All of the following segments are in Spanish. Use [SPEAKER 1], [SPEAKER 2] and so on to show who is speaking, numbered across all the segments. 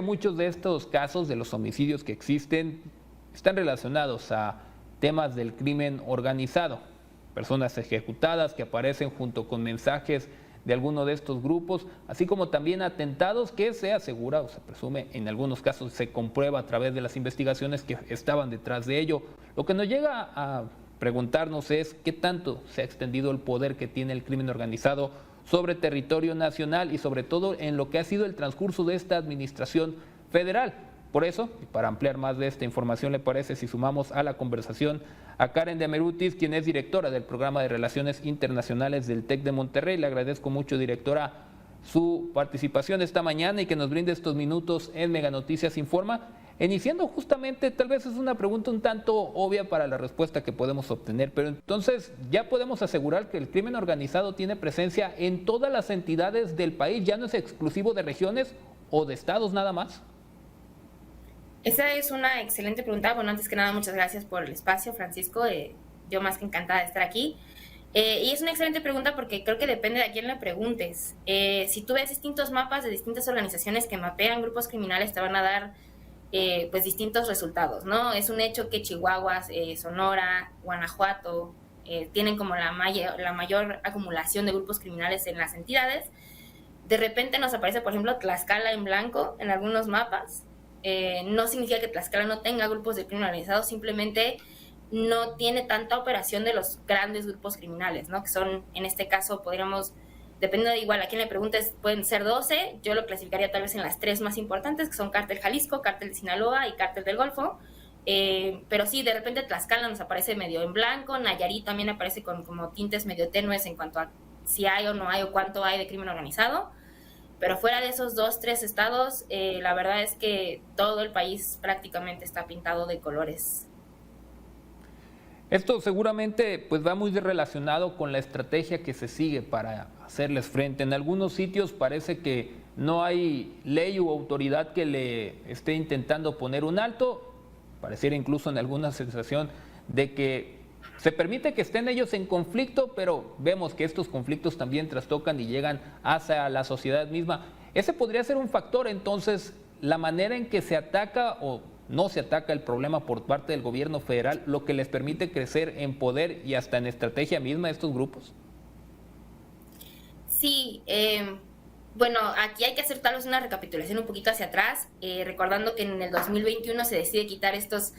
[SPEAKER 1] Muchos de estos casos de los homicidios que existen están relacionados a temas del crimen organizado, personas ejecutadas que aparecen junto con mensajes de alguno de estos grupos, así como también atentados que se asegura o se presume, en algunos casos se comprueba a través de las investigaciones que estaban detrás de ello. Lo que nos llega a preguntarnos es qué tanto se ha extendido el poder que tiene el crimen organizado sobre territorio nacional y sobre todo en lo que ha sido el transcurso de esta administración federal. Por eso, y para ampliar más de esta información, ¿le parece si sumamos a la conversación a Karen de Amerutis, quien es directora del Programa de Relaciones Internacionales del TEC de Monterrey? Le agradezco mucho, directora, su participación esta mañana y que nos brinde estos minutos en Mega Noticias Informa. Iniciando justamente, tal vez es una pregunta un tanto obvia para la respuesta que podemos obtener, pero entonces ya podemos asegurar que el crimen organizado tiene presencia en todas las entidades del país, ya no es exclusivo de regiones o de estados nada más.
[SPEAKER 2] Esa es una excelente pregunta. Bueno, antes que nada, muchas gracias por el espacio, Francisco. Yo más que encantada de estar aquí. Y es una excelente pregunta porque creo que depende de a quién le preguntes. Si tú ves distintos mapas de distintas organizaciones que mapean grupos criminales, te van a dar pues distintos resultados, ¿no? Es un hecho que Chihuahua, Sonora, Guanajuato tienen como la mayor acumulación de grupos criminales en las entidades. De repente nos aparece, por ejemplo, Tlaxcala en blanco en algunos mapas. No significa que Tlaxcala no tenga grupos de crimen organizado, simplemente no tiene tanta operación de los grandes grupos criminales, ¿no? Que son, en este caso, podríamos, dependiendo de igual a quién le preguntes, pueden ser 12, yo lo clasificaría tal vez en las 3 más importantes, que son Cártel Jalisco, Cártel de Sinaloa y Cártel del Golfo, pero sí, de repente Tlaxcala nos aparece medio en blanco, Nayarit también aparece con como tintes medio tenues en cuanto a si hay o no hay o cuánto hay de crimen organizado. Pero fuera de esos 2, 3 estados, la verdad es que todo el país prácticamente está pintado de colores.
[SPEAKER 1] Esto seguramente pues va muy relacionado con la estrategia que se sigue para hacerles frente. En algunos sitios parece que no hay ley u autoridad que le esté intentando poner un alto. Pareciera incluso en alguna sensación de que se permite que estén ellos en conflicto, pero vemos que estos conflictos también trastocan y llegan hacia la sociedad misma. Ese podría ser un factor, entonces, la manera en que se ataca o no se ataca el problema por parte del gobierno federal, lo que les permite crecer en poder y hasta en estrategia misma a estos grupos.
[SPEAKER 2] Sí, bueno, aquí hay que hacer tal vez una recapitulación un poquito hacia atrás, recordando que en el 2021 se decide quitar estos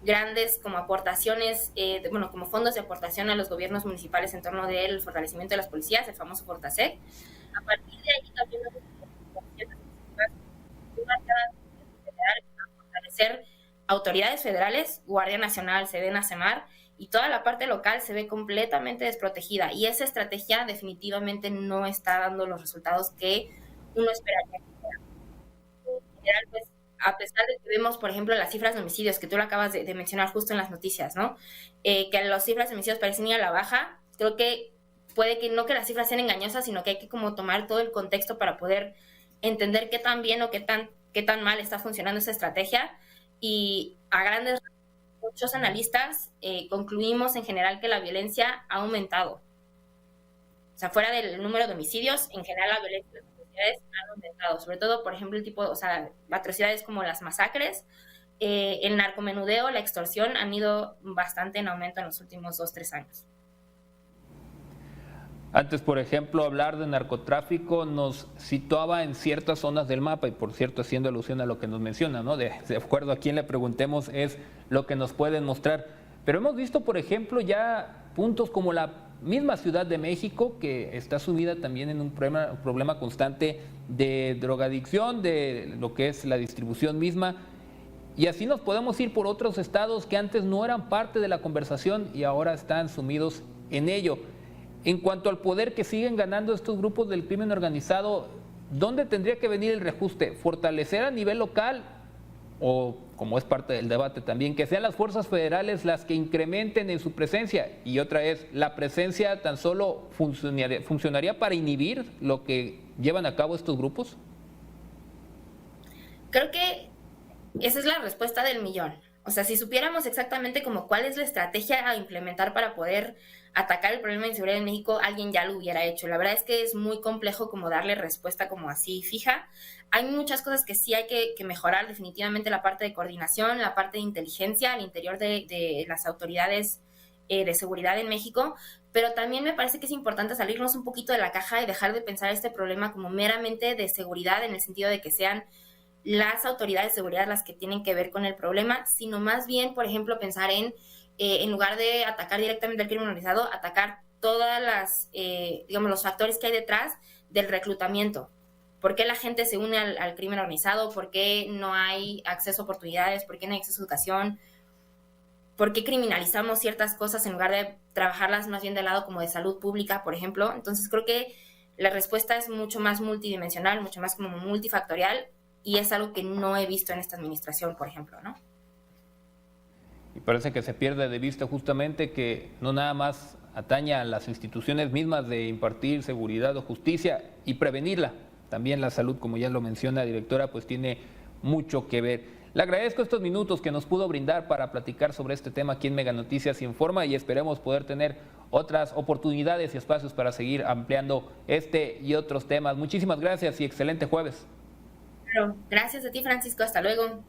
[SPEAKER 2] grandes como aportaciones, bueno, como fondos de aportación a los gobiernos municipales en torno del fortalecimiento de las policías, el famoso Fortasec. A partir de ahí también a fortalecer autoridades federales, Guardia Nacional, Sedena, Semar, y toda la parte local se ve completamente desprotegida, y esa estrategia definitivamente no está dando los resultados que uno esperaría que fuera. En general, pues, a pesar de que vemos, por ejemplo, las cifras de homicidios, que tú lo acabas de mencionar justo en las noticias, ¿no? Que las cifras de homicidios parecen ir a la baja, creo que puede que no que las cifras sean engañosas, sino que hay que como tomar todo el contexto para poder entender qué tan bien o qué tan mal está funcionando esa estrategia. Y a grandes rasgos, muchos analistas concluimos en general que la violencia ha aumentado. O sea, fuera del número de homicidios, en general la violencia han aumentado, sobre todo, por ejemplo, el tipo, o sea, atrocidades como las masacres, el narcomenudeo, la extorsión han ido bastante en aumento en los últimos 2, 3 años.
[SPEAKER 1] Antes, por ejemplo, hablar de narcotráfico nos situaba en ciertas zonas del mapa y, por cierto, haciendo alusión a lo que nos menciona, ¿no? De acuerdo a quién le preguntemos es lo que nos pueden mostrar. Pero hemos visto, por ejemplo, ya puntos como la misma Ciudad de México, que está sumida también en un problema constante de drogadicción, de lo que es la distribución misma. Y así nos podemos ir por otros estados que antes no eran parte de la conversación y ahora están sumidos en ello. En cuanto al poder que siguen ganando estos grupos del crimen organizado, ¿dónde tendría que venir el reajuste? ¿Fortalecer a nivel local o, como es parte del debate también, que sean las fuerzas federales las que incrementen en su presencia? Y otra es, ¿la presencia tan solo funcionaría para inhibir lo que llevan a cabo estos grupos?
[SPEAKER 2] Creo que esa es la respuesta del millón. O sea, si supiéramos exactamente como cuál es la estrategia a implementar para poder atacar el problema de inseguridad en México, alguien ya lo hubiera hecho. La verdad es que es muy complejo como darle respuesta como así fija. Hay muchas cosas que sí hay que mejorar, definitivamente la parte de coordinación, la parte de inteligencia al interior de las autoridades de seguridad en México, pero también me parece que es importante salirnos un poquito de la caja y dejar de pensar este problema como meramente de seguridad, en el sentido de que sean las autoridades de seguridad las que tienen que ver con el problema, sino más bien, por ejemplo, pensar en lugar de atacar directamente al crimen organizado, atacar todas las, digamos, los factores que hay detrás del reclutamiento. ¿Por qué la gente se une al crimen organizado? ¿Por qué no hay acceso a oportunidades? ¿Por qué no hay acceso a educación? ¿Por qué criminalizamos ciertas cosas en lugar de trabajarlas más bien del lado como de salud pública, por ejemplo? Entonces creo que la respuesta es mucho más multidimensional, mucho más como multifactorial, y es algo que no he visto en esta administración, por ejemplo, ¿no?
[SPEAKER 1] Y parece que se pierde de vista justamente que no nada más atañe a las instituciones mismas de impartir seguridad o justicia y prevenirla. También la salud, como ya lo menciona la directora, pues tiene mucho que ver. Le agradezco estos minutos que nos pudo brindar para platicar sobre este tema aquí en Mega Noticias Informa, y esperemos poder tener otras oportunidades y espacios para seguir ampliando este y otros temas. Muchísimas gracias y excelente jueves.
[SPEAKER 2] Claro. Gracias a ti, Francisco. Hasta luego.